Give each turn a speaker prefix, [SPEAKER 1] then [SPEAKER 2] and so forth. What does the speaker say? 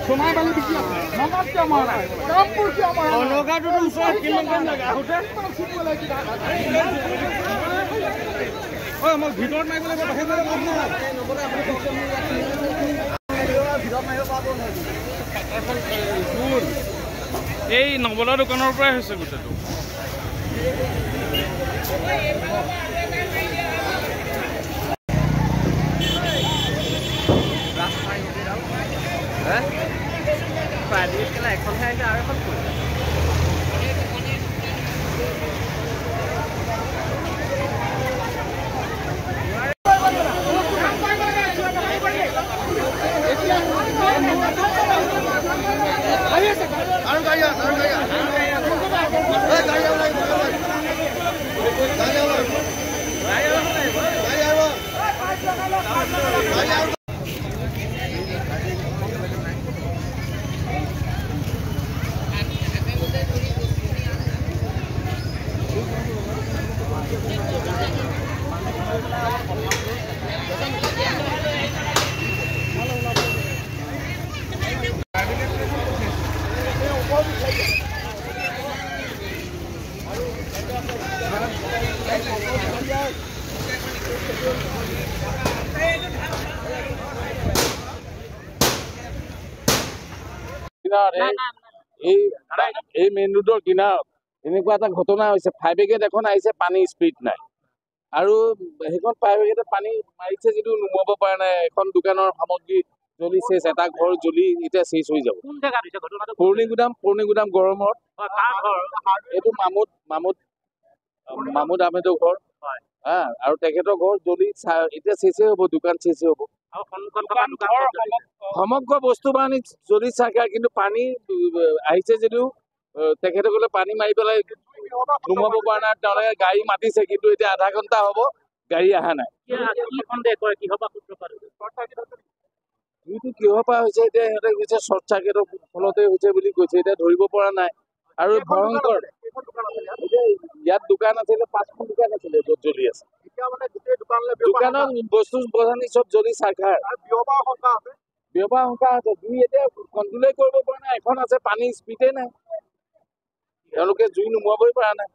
[SPEAKER 1] সোনাই বালি বিকি আছে নগদ কিয় মৰা নাই কামবোৰ কিয় মৰা নাই নগাঁৱটো ওচৰত কিমান টাইম লাগে আহোঁতে ঐ মই ভিতৰত মাৰিবলৈ বাহিৰত এই নবলা দোকানৰ পৰাই হৈছে গোটেইটো এখনহে আহিছে আৰু এখন এই মেইন ৰোডৰ কিনাৰত এনেকুৱা এটা ঘটনা হৈছে ফায়াৰ ব্ৰিগেড এখন আহিছে পানী স্পীড নাই আৰু সেইখন ফায়াৰ ব্ৰিগেডে পানী মাৰিছে যদিও নুমাব পৰা নাই এখন দোকানৰ সামগ্ৰী জ্বলি চেচ এটা ঘৰ জ্বলি এতিয়া চেচ হৈ যাব পুৰণি গুদাম গৰমত এইটো মামুদ আহমেদৰ ঘৰ আৰু তেখেতৰ ঘৰ জ্বলি এতিয়া চেচে হ'ব দোকান চেচে হ'ব সমগ্ৰ বস্তু বাহানি জ্বলি চাগে কিন্তু পানী আহিছে যদিও তেখেতসকলে পানী মাৰি পেলাই নুমাব পৰা নাই তেওঁলোকে গাড়ী মাতিছে কিন্তু এতিয়া আধা ঘণ্টা হ'ব গাড়ী অহা নাই কিহৰ পৰা হৈছে এতিয়া সিহঁতে কৈছে শ্বৰ্ট চাৰ্কিটৰ ফলতে হৈছে বুলি কৈছে এতিয়া ধৰিব পৰা নাই আৰু ভয়ংকৰ ইয়াত দোকান আছিলে 5খন দোকান আছিলে য'ত জ্বলি আছে দোকানৰ বস্তু বাহানি চব জ্বলি চাকাৰ ব্যৱহাৰ শংকা আছে জুই এতিয়া কণ্ট্ৰলে কৰিব পৰা নাই এখন আছে পানী স্পীডে নাই তেওঁলোকে জুই নুমুৱাবই পৰা নাই